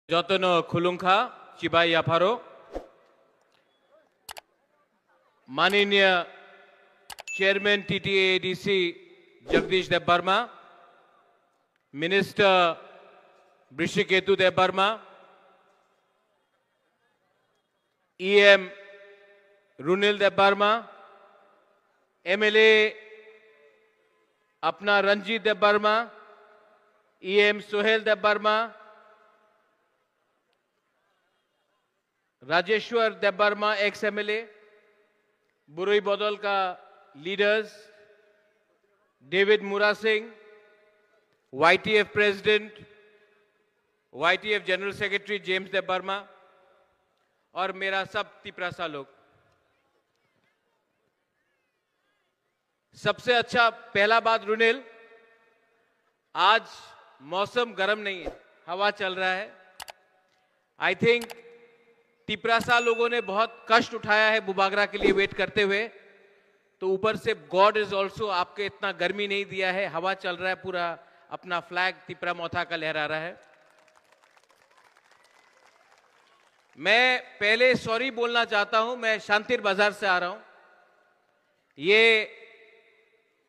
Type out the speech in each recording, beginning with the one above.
যতনো খুলুংখা চিবাই আফারো माननीय chairman TTADC Jagdish Debbarma, minister Rishiketu Debbarma, EM Runil Debbarma, MLA अपना Ranjit Debbarma, EM Sohel Debbarma, Rajeshwar Debbarma ex MLA, बुरुई बदल का leaders, David Mura Singh, YTF president, YTF general secretary James Debbarma और मेरा सब तिपरासा लोग। सबसे अच्छा पहला बात रुनिल, आज मौसम गर्म नहीं है, हवा चल रहा है। आई थिंक तिपरासा लोगों ने बहुत कष्ट उठाया है बुबागरा के लिए वेट करते हुए, तो ऊपर से गॉड इज ऑल्सो आपके इतना गर्मी नहीं दिया है, हवा चल रहा है, पूरा अपना फ्लैग तिपरा मोथा का लहरा रहा है। मैं पहले सॉरी बोलना चाहता हूं, मैं शांतिर बाजार से आ रहा हूं। ये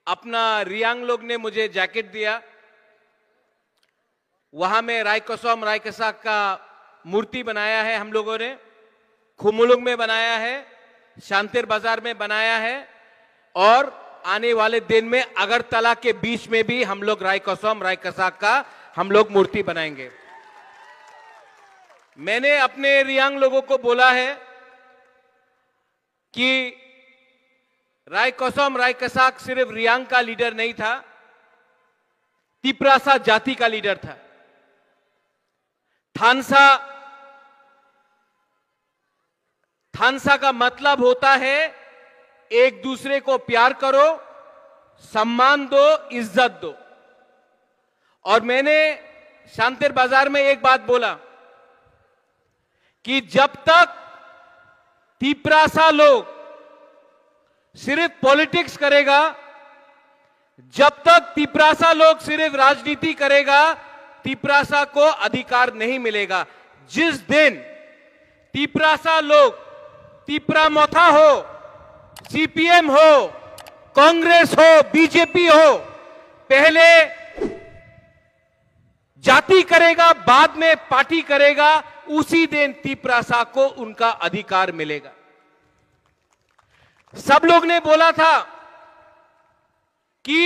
अपना रियांग लोग ने मुझे जैकेट दिया, वहां में रायकोसोम रायकसा का मूर्ति बनाया है, हम लोगों ने खुमुलुंग में बनाया है, शांतिर बाजार में बनाया है और आने वाले दिन में अगरतला के बीच में भी हम लोग रायकोसोम रायकसा का हम लोग मूर्ति बनाएंगे। मैंने अपने रियांग लोगों को बोला है कि रायकोसोम रायकसाक सिर्फ रियांग का लीडर नहीं था, तिपरासा जाति का लीडर था। थानसा का मतलब होता है एक दूसरे को प्यार करो, सम्मान दो, इज्जत दो। और मैंने शांतिर बाजार में एक बात बोला कि जब तक तिपरासा लोग सिर्फ पॉलिटिक्स करेगा, जब तक तिपरासा लोग सिर्फ राजनीति करेगा, तिपरासा को अधिकार नहीं मिलेगा। जिस दिन तिपरासा लोग, तिपरा मोथा हो, सीपीएम हो, कांग्रेस हो, बीजेपी हो, पहले जाति करेगा, बाद में पार्टी करेगा, उसी दिन तिपरासा को उनका अधिकार मिलेगा। सब लोग ने बोला था कि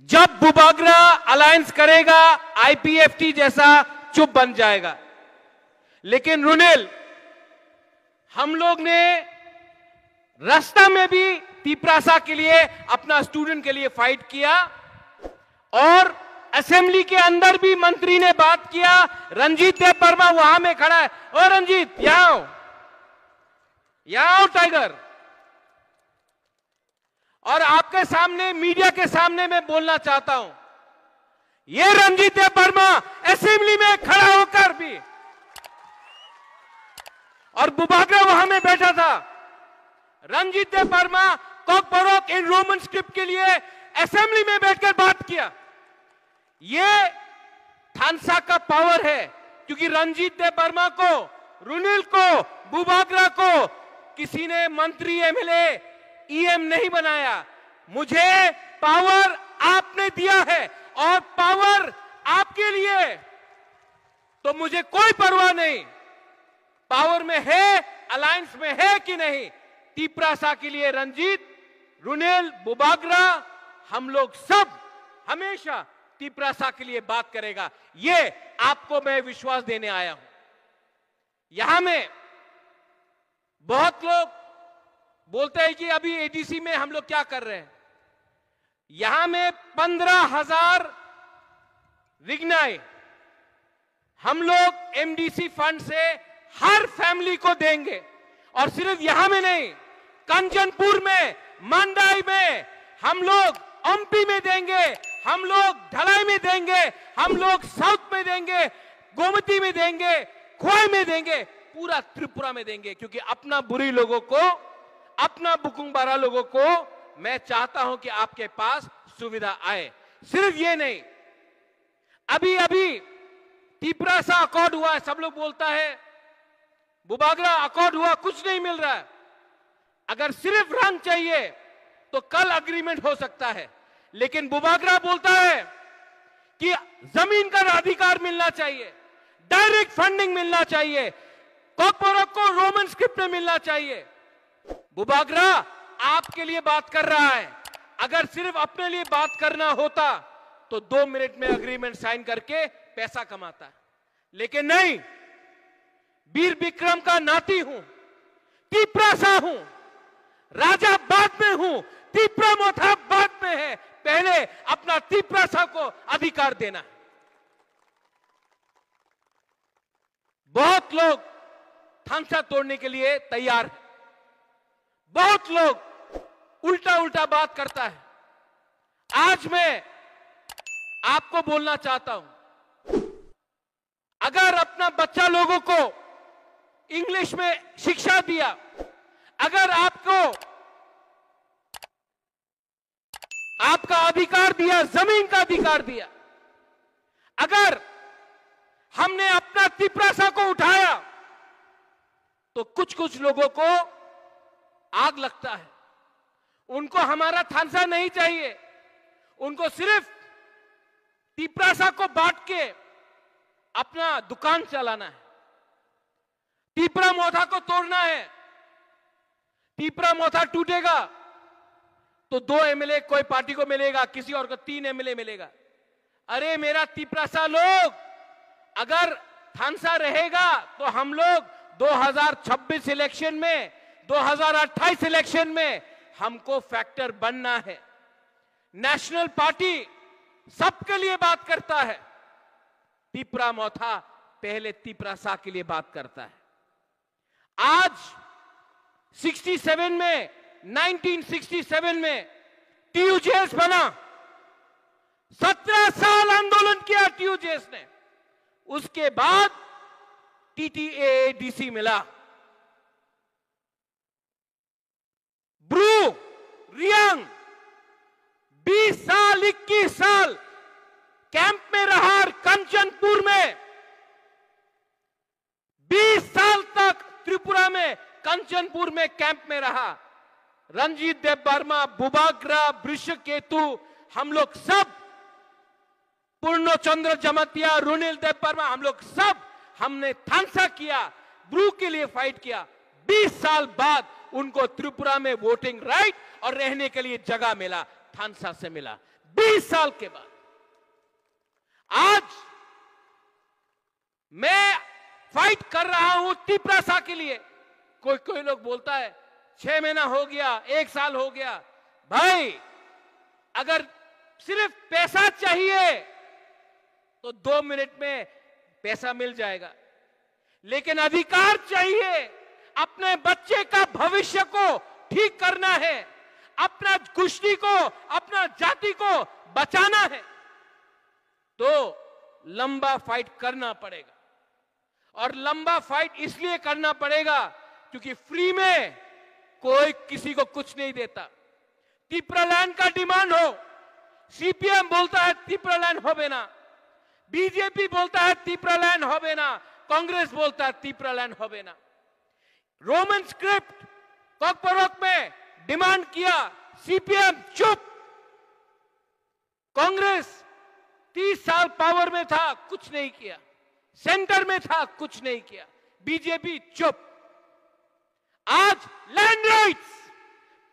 जब बुबागरा अलायंस करेगा आईपीएफटी जैसा चुप बन जाएगा, लेकिन रुनिल हम लोग ने रास्ता में भी तिपरासा के लिए, अपना स्टूडेंट के लिए फाइट किया और असेंबली के अंदर भी मंत्री ने बात किया। रंजीत देबबर्मा वहां में खड़ा है, ओ रंजीत यहां आओ, यहां आओ टाइगर। और आपके सामने, मीडिया के सामने मैं बोलना चाहता हूं, ये रंजीत देबबर्मा असेंबली में खड़ा होकर भी, और बुबागरा वहां में बैठा था, Ranjit Debbarma Kokborok in Roman script के लिए असेंबली में बैठकर बात किया। ये थानसा का पावर है, क्योंकि रंजीत देबबर्मा को, रुनिल को, बुबागरा को किसी ने मंत्री, एमएलए, ईएम नहीं बनाया। मुझे पावर आपने दिया है और पावर आपके लिए, तो मुझे कोई परवाह नहीं पावर में है, अलायंस में है कि नहीं। तिपरासा के लिए रंजीत, रुनिल, बुबागरा, हम लोग सब हमेशा तिपरासा के लिए बात करेगा, ये आपको मैं विश्वास देने आया हूं। यहां में बहुत लोग बोलते हैं कि अभी एडीसी में हम लोग क्या कर रहे हैं। यहां में 15,000 रिग्नाई हम लोग एमडीसी फंड से हर फैमिली को देंगे, और सिर्फ यहां में नहीं, कंचनपुर में, मंडाई में, हम लोग एमपी में देंगे, हम लोग ढलाई में देंगे, हम लोग साउथ में देंगे, गोमती में देंगे, खोए में देंगे, पूरा त्रिपुरा में देंगे। क्योंकि अपना बुरी लोगों को, अपना बुकुंगबारा लोगों को मैं चाहता हूं कि आपके पास सुविधा आए। सिर्फ ये नहीं, अभी तीपरा सा अकॉर्ड हुआ है, सब लोग बोलता है बुबागरा अकॉर्ड हुआ, कुछ नहीं मिल रहा है। अगर सिर्फ रंग चाहिए तो कल अग्रीमेंट हो सकता है, लेकिन बुबागरा बोलता है कि जमीन का अधिकार मिलना चाहिए, डायरेक्ट फंडिंग मिलना चाहिए, कॉकबोरोक को रोमन स्क्रिप्ट में मिलना चाहिए। बुबागरा आपके लिए बात कर रहा है। अगर सिर्फ अपने लिए बात करना होता तो 2 मिनट में अग्रीमेंट साइन करके पैसा कमाता, लेकिन नहीं। वीर विक्रम का नाती हूं, तीपरा सा हूं, राजा बाद में हूं, तीपरा मोथा बाद में है। पहले अपना तीपरा सा को अधिकार देना है। बहुत लोग थांसा तोड़ने के लिए तैयार है, बहुत लोग उल्टा उल्टा बात करता है। आज मैं आपको बोलना चाहता हूं, अगर अपना बच्चा लोगों को इंग्लिश में शिक्षा दिया, अगर आपको आपका अधिकार दिया, जमीन का अधिकार दिया, अगर हमने अपना तिपरासा को उठाया, तो कुछ कुछ लोगों को आग लगता है। उनको हमारा थांसा नहीं चाहिए, उनको सिर्फ तिपरासा को बांट के अपना दुकान चलाना है। तीपरा मोथा को तोड़ना है। तीपरा मोथा टूटेगा तो 2 एमएलए कोई पार्टी को मिलेगा, किसी और को 3 एमएलए मिलेगा। अरे मेरा तीपरासा लोग, अगर थांसा रहेगा तो हम लोग 2026 इलेक्शन में, 2028 इलेक्शन में हमको फैक्टर बनना है। नेशनल पार्टी सबके लिए बात करता है, तीपरा मोथा पहले तीपरासा के लिए बात करता है। आज 1967 में टीयूजेएस बना, 17 साल आंदोलन किया टीयूजेएस ने, उसके बाद टीटीएडीसी मिला। ब्रू रियांग 20 साल 21 साल कैंप में रहा, कंचनपुर में 20 साल तक त्रिपुरा में कंचनपुर में कैंप में रहा। रणजीत देवबर्मा, बुबागरा, वृषकेतु, हम लोग सब, पूर्णचंद्र जमतिया, रुनिल देवबर्मा, हम लोग सब हमने थांसा किया, ब्रू के लिए फाइट किया। 20 साल बाद उनको त्रिपुरा में वोटिंग राइट और रहने के लिए जगह मिला, थांसा से मिला। 20 साल के बाद आज मैं फाइट कर रहा हूं तीपरासा के लिए। कोई लोग बोलता है 6 महीना हो गया, 1 साल हो गया। भाई अगर सिर्फ पैसा चाहिए तो 2 मिनट में पैसा मिल जाएगा, लेकिन अधिकार चाहिए। अपने बच्चे का भविष्य को ठीक करना है, अपना कुश्ती को, अपना जाति को बचाना है, तो लंबा फाइट करना पड़ेगा। और लंबा फाइट इसलिए करना पड़ेगा क्योंकि फ्री में कोई किसी को कुछ नहीं देता। तिपरालैंड का डिमांड हो, सीपीएम बोलता है तिपरालैंड हो बेना, बीजेपी बोलता है तिपरालैंड हो बेना, कांग्रेस बोलता है तिपरालैंड हो बेना। रोमन स्क्रिप्ट कॉकबोरोक में डिमांड किया, सीपीएम चुप। कांग्रेस 30 साल पावर में था, कुछ नहीं किया, सेंटर में था, कुछ नहीं किया, बीजेपी चुप। आज लैंड राइट्स,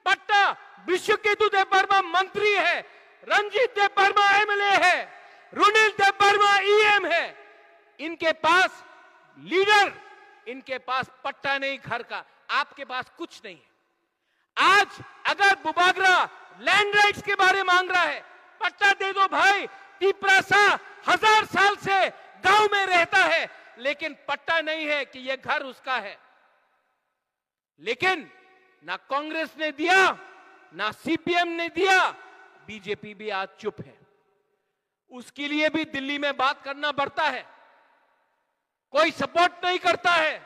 पट्टा, विश्वकेतु देवबर्मा मंत्री है, रणजीत देवबर्मा एमएलए है, रुनिल देवबर्मा ईएम है, इनके पास लीडर, इनके पास पट्टा नहीं घर का, आपके पास कुछ नहीं है। आज अगर बुबागरा लैंड राइट्स के बारे मांग रहा है, पट्टा दे दो भाई। तीपरासा 1000 साल से गांव में रहता है, लेकिन पट्टा नहीं है कि यह घर उसका है। लेकिन ना कांग्रेस ने दिया, ना सीपीएम ने दिया, बीजेपी भी आज चुप है। उसके लिए भी दिल्ली में बात करना पड़ता है, कोई सपोर्ट नहीं करता है।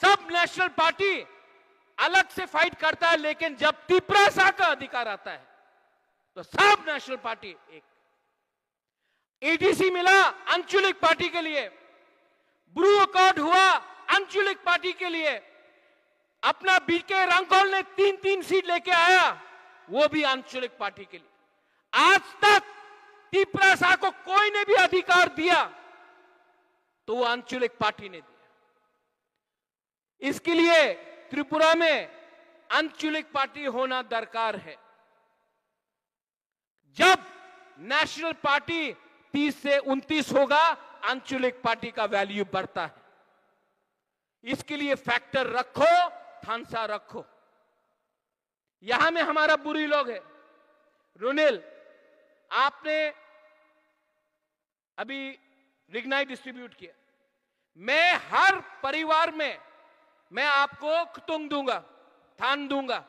सब नेशनल पार्टी अलग से फाइट करता है, लेकिन जब तीपरासा का अधिकार आता है तो सब नेशनल पार्टी एक। एडीसी मिला आंचलिक पार्टी के लिए, ब्रू अकॉर्ड हुआ आंचलिक पार्टी के लिए, अपना बीके रंगकौल ने 3-3 सीट लेके आया, वो भी आंचलिक पार्टी के लिए। आज तक तिपरासा को कोई ने भी अधिकार दिया तो वो आंचलिक पार्टी ने दिया। इसके लिए त्रिपुरा में आंचलिक पार्टी होना दरकार है। जब नेशनल पार्टी 30 से 29 होगा, आंचलिक पार्टी का वैल्यू बढ़ता है। इसके लिए फैक्टर रखो, थानसा रखो। यहां में हमारा बुरी लोग है। रुनिल, आपने अभी रिग्नाइट डिस्ट्रीब्यूट किया। मैं हर परिवार में मैं आपको खतुंग दूंगा, थान दूंगा।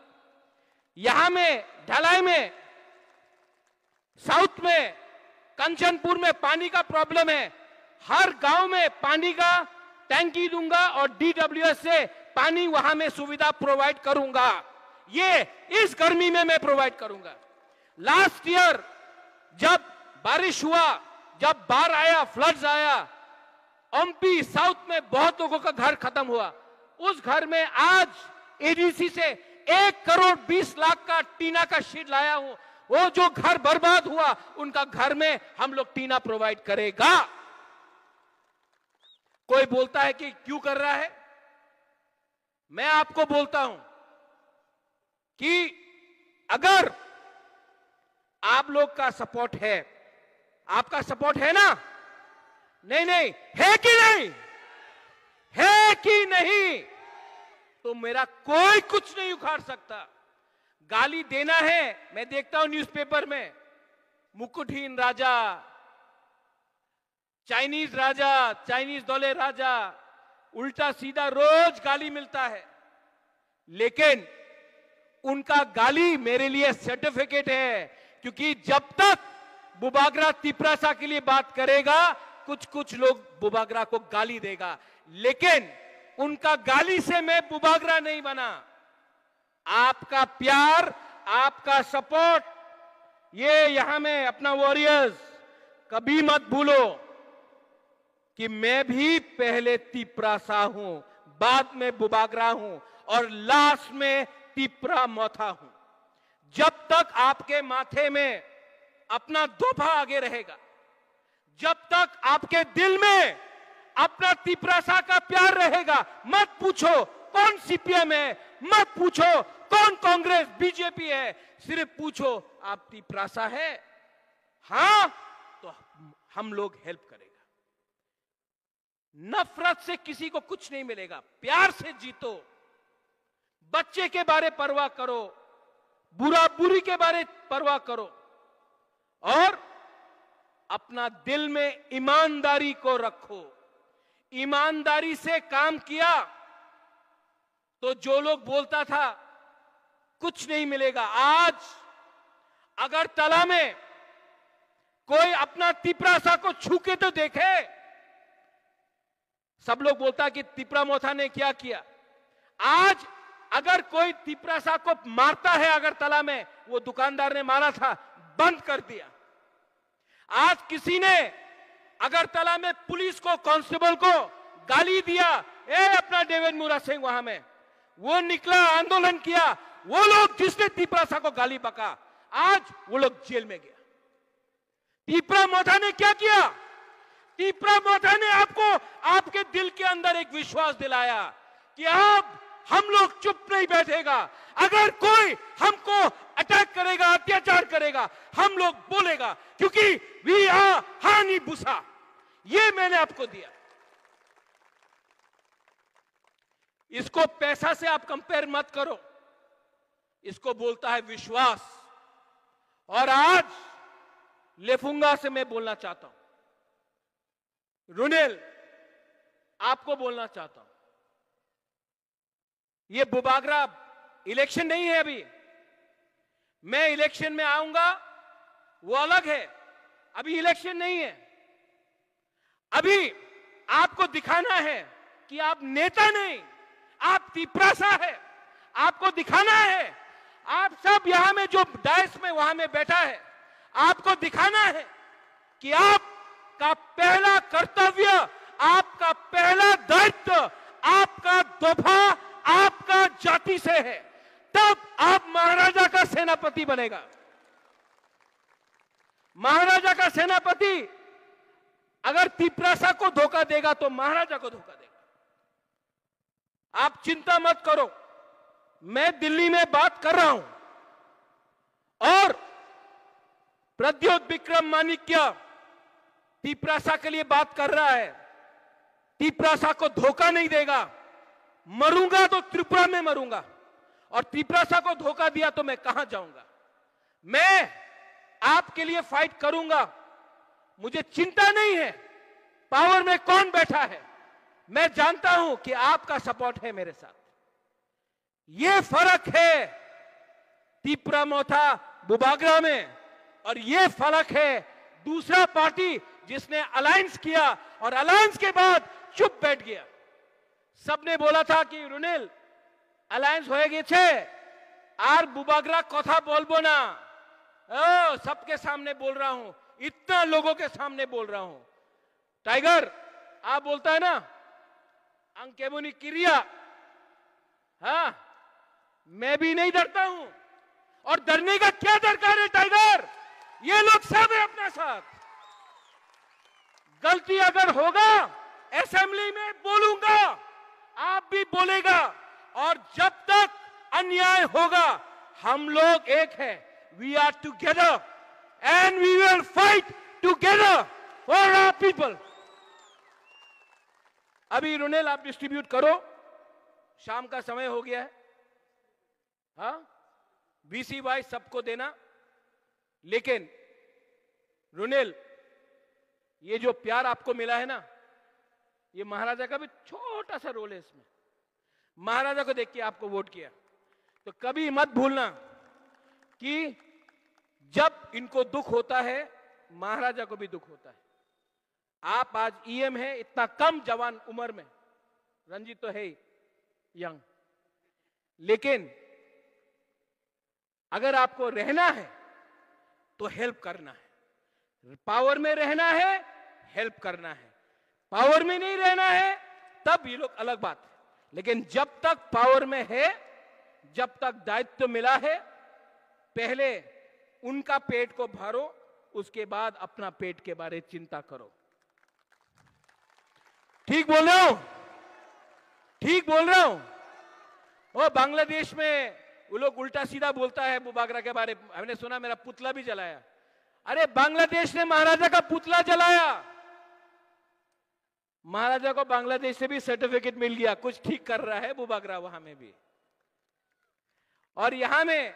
यहां में ढलाई में, साउथ में, कंचनपुर में पानी का प्रॉब्लम है। हर गांव में पानी का टैंकी दूंगा और डीडब्ल्यूएस से पानी वहां में सुविधा प्रोवाइड करूंगा। ये इस गर्मी में मैं प्रोवाइड करूंगा। लास्ट ईयर जब बारिश हुआ, जब बाढ़ आया, फ्लड्स आया, एमपी साउथ में बहुत लोगों का घर खत्म हुआ। उस घर में आज एडीसी से 1 करोड़ 20 लाख का टीना का शीट लाया हूं। वो जो घर बर्बाद हुआ, उनका घर में हम लोग टीना प्रोवाइड करेगा। कोई बोलता है कि क्यों कर रहा है? मैं आपको बोलता हूं कि अगर आप लोग का सपोर्ट है, आपका सपोर्ट है ना? नहीं नहीं, है कि नहीं? है कि नहीं? तो मेरा कोई कुछ नहीं उखाड़ सकता। गाली देना है, मैं देखता हूं न्यूज़पेपर में, मुकुटहीन राजा, चाइनीज राजा, चाइनीज दौले राजा, उल्टा सीधा रोज गाली मिलता है। लेकिन उनका गाली मेरे लिए सर्टिफिकेट है, क्योंकि जब तक बुबागरा तिपरासा के लिए बात करेगा, कुछ लोग बुबागरा को गाली देगा, लेकिन उनका गाली से मैं बुबागरा नहीं बना। आपका प्यार, आपका सपोर्ट, ये यहां में अपना वॉरियर्स कभी मत भूलो कि मैं भी पहले तिपरासा हूं, बाद में बुबागरा हूं और लास्ट में तिपरा मोथा हूं। जब तक आपके माथे में अपना दोफा आगे रहेगा, जब तक आपके दिल में अपना तिपरासा का प्यार रहेगा, मत पूछो कौन सीपीएम है, मत पूछो कौन कांग्रेस बीजेपी है, सिर्फ पूछो आप तिपरासा है, हां तो हम लोग हेल्प करेगा। नफरत से किसी को कुछ नहीं मिलेगा, प्यार से जीतो। बच्चे के बारे परवाह करो, बुरा बुरी के बारे परवाह करो, और अपना दिल में ईमानदारी को रखो। ईमानदारी से काम किया तो जो लोग बोलता था कुछ नहीं मिलेगा, आज अगर तला में कोई अपना तिपरासा को छू के तो देखे। सब लोग बोलता कि तिपरा मोथा ने क्या किया। आज अगर कोई तिपरासा को मारता है अगरतला में, वो दुकानदार ने मारा था, बंद कर दिया। आज किसी ने अगरतला में पुलिस को, कांस्टेबल को गाली दिया, अपना डेविड मुरा सिंह वहां में, वो निकला, आंदोलन किया। वो लोग जिसने तिपरासा को गाली बका, आज वो लोग जेल में गया। तिपरा मोथा ने क्या किया? तिपरा मोथा ने आपको, आपके दिल के अंदर एक विश्वास दिलाया कि अब हम लोग चुप नहीं बैठेगा। अगर कोई हमको अटैक करेगा, अत्याचार करेगा, हम लोग बोलेगा, क्योंकि वी आर हानि बुसा। ये मैंने आपको दिया। इसको पैसा से आप कंपेयर मत करो, इसको बोलता है विश्वास। और आज लेफुंगा से मैं बोलना चाहता हूं, रुनिल आपको बोलना चाहता हूं, ये बुबागरा इलेक्शन नहीं है। अभी मैं इलेक्शन में आऊंगा, वो अलग है। अभी इलेक्शन नहीं है। अभी आपको दिखाना है कि आप नेता नहीं, आप तिपरासा है। आपको दिखाना है, आप सब यहां में जो डायस में वहां में बैठा है, आपको दिखाना है कि आप आपका पहला कर्तव्य, आपका पहला दायित्व, आपका दोफा आपका जाति से है, तब आप महाराजा का सेनापति बनेगा। महाराजा का सेनापति अगर तिपरासा को धोखा देगा तो महाराजा को धोखा देगा। आप चिंता मत करो, मैं दिल्ली में बात कर रहा हूं और प्रद्योत विक्रम माणिक्य तिपरासा के लिए बात कर रहा है। तिपरासा को धोखा नहीं देगा। मरूंगा तो त्रिपुरा में मरूंगा, और तिपरासा को धोखा दिया तो मैं कहां जाऊंगा। मैं आपके लिए फाइट करूंगा, मुझे चिंता नहीं है पावर में कौन बैठा है। मैं जानता हूं कि आपका सपोर्ट है मेरे साथ। यह फर्क है त्रिपुरा मोथा बुबागरा में, और यह फर्क है दूसरा पार्टी जिसने अलायंस किया और अलायंस के बाद चुप बैठ गया। सबने बोला था कि रुनेल अलायंस हो गए छे आर बुबागरा कथा बोलबो ना। सबके सामने बोल रहा हूं, इतना लोगों के सामने बोल रहा हूं। टाइगर आप बोलता है ना अंकेमुनि क्रिया, हाँ मैं भी नहीं डरता हूं, और डरने का क्या दरकार है टाइगर। ये लोग सब है अपना साथ। गलती अगर होगा असेंबली में बोलूंगा, आप भी बोलेगा, और जब तक अन्याय होगा हम लोग एक है। We are together and we will fight together for our people. अभी रुनेल आप डिस्ट्रीब्यूट करो, शाम का समय हो गया है। हाँ वीसी वाइज सबको देना। लेकिन रुनेल ये जो प्यार आपको मिला है ना, ये महाराजा का भी छोटा सा रोल है इसमें। महाराजा को देख के आपको वोट किया, तो कभी मत भूलना कि जब इनको दुख होता है महाराजा को भी दुख होता है। आप आज ईएम है, इतना कम जवान उम्र में, रंजीत तो है यंग, लेकिन अगर आपको रहना है तो हेल्प करना है। पावर में रहना है, हेल्प करना है। पावर में नहीं रहना है तब ये लोग अलग बात है। लेकिन जब तक पावर में है, जब तक दायित्व मिला है, पहले उनका पेट को भरो, उसके बाद अपना पेट के बारे में चिंता करो। ठीक बोल रहा हूं? ठीक बोल रहा हूं? और बांग्लादेश में वो लोग उल्टा सीधा बोलता है बुबागरा के बारे में। हमने सुना मेरा पुतला भी जलाया। अरे बांग्लादेश ने महाराजा का पुतला जलाया। महाराजा को बांग्लादेश से भी सर्टिफिकेट मिल गया, कुछ ठीक कर रहा है बुबागरा वहां में भी। और यहां में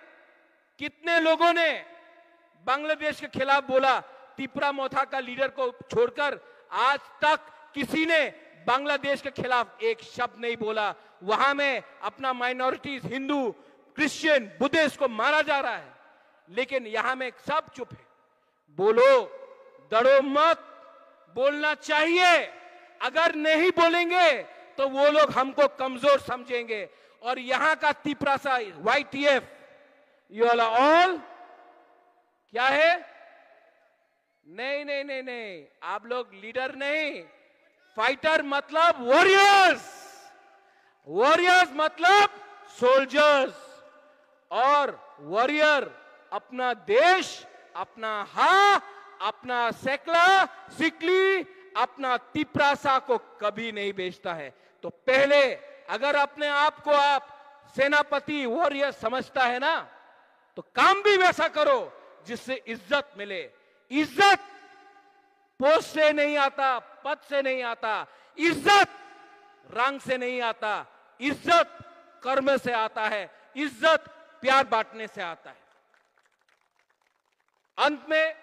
कितने लोगों ने बांग्लादेश के खिलाफ बोला। त्रिपुरा मोथा का लीडर को छोड़कर आज तक किसी ने बांग्लादेश के खिलाफ एक शब्द नहीं बोला। वहां में अपना माइनॉरिटीज, हिंदू, क्रिश्चियन, बुद्धिस्ट को मारा जा रहा है, लेकिन यहां में सब चुप है। बोलो, डरो मत, बोलना चाहिए। अगर नहीं बोलेंगे तो वो लोग हमको कमजोर समझेंगे। और यहां का तिपरासा YTF, यू ऑल क्या है? नहीं नहीं नहीं नहीं, आप लोग लीडर नहीं, फाइटर मतलब वॉरियर्स, वॉरियर्स मतलब सोल्जर्स। और वॉरियर अपना देश, अपना अपना सेकला सिकली, अपना तिपरासा को कभी नहीं बेचता है। तो पहले अगर अपने आप को आप सेनापति, वॉरियर समझता है ना, तो काम भी वैसा करो जिससे इज्जत मिले। इज्जत पोस्ट से नहीं आता, पद से नहीं आता, इज्जत रंग से नहीं आता, इज्जत कर्म से आता है, इज्जत प्यार बांटने से आता है। अंत में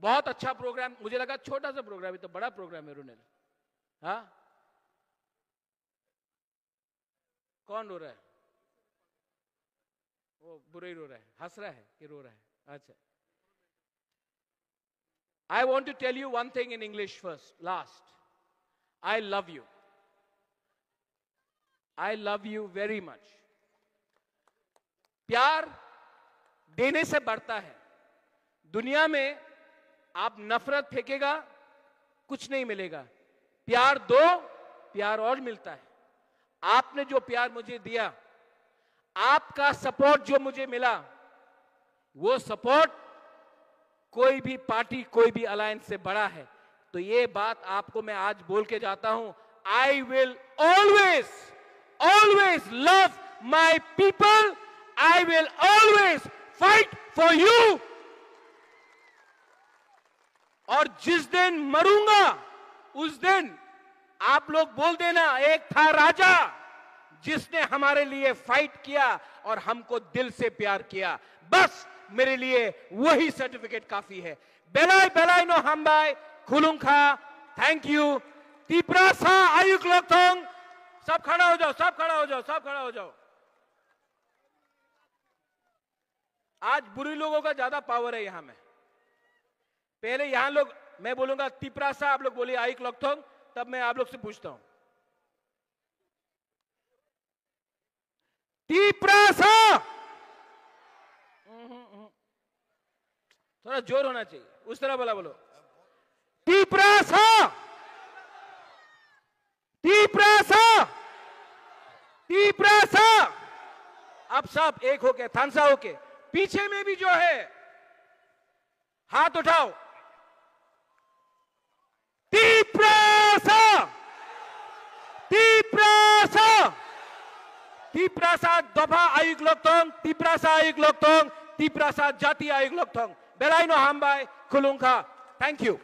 बहुत अच्छा प्रोग्राम, मुझे लगा छोटा सा प्रोग्राम, ये तो बड़ा प्रोग्राम है रुनेल। हाँ कौन रो रहा है? वो बुरे रो रहा है, हंस रहा है कि रो रहा है? अच्छा, I want to tell you one thing in English first, last. I love you. I love you very much. प्यार देने से बढ़ता है। दुनिया में आप नफरत फेंकेगा कुछ नहीं मिलेगा। प्यार दो, प्यार और मिलता है। आपने जो प्यार मुझे दिया, आपका सपोर्ट जो मुझे मिला, वो सपोर्ट कोई भी पार्टी, कोई भी अलायंस से बड़ा है। तो ये बात आपको मैं आज बोल के जाता हूं, I will always always love my people, I will always fight for you. और जिस दिन मरूंगा उस दिन आप लोग बोल देना, एक था राजा जिसने हमारे लिए फाइट किया और हमको दिल से प्यार किया। बस मेरे लिए वही सर्टिफिकेट काफी है। बेलाई बेलाई नो हमबाई खुलुंखा, थैंक यू। तिप्रासा आयुक लोकथोंग। सब खड़ा हो जाओ, सब खड़ा हो जाओ, सब खड़ा हो जाओ। आज बुरी लोगों का ज्यादा पावर है यहां में। पहले यहां लोग, मैं बोलूंगा तिप्रासा, आप लोग बोलिए आयुक लोकथोंग, तब मैं आप लोग से पूछता हूं तिप्रासा। थोड़ा जोर होना चाहिए, उस तरह बोला, बोलो तिप्रासा, तिप्रासा, तिप्रासा। अब सब एक होके, थानसा होके, पीछे में भी जो है हाथ उठाओ। तिप्रासा, तिप्रासा, तिप्रासा दफा आयुक लोकथोंग, तिप्रासा आयुक लोकथोंग, तिप्रासा जाति आयुक लोकथोंग। बेलाई नो हमबाई खुलुंखा, थैंक यू।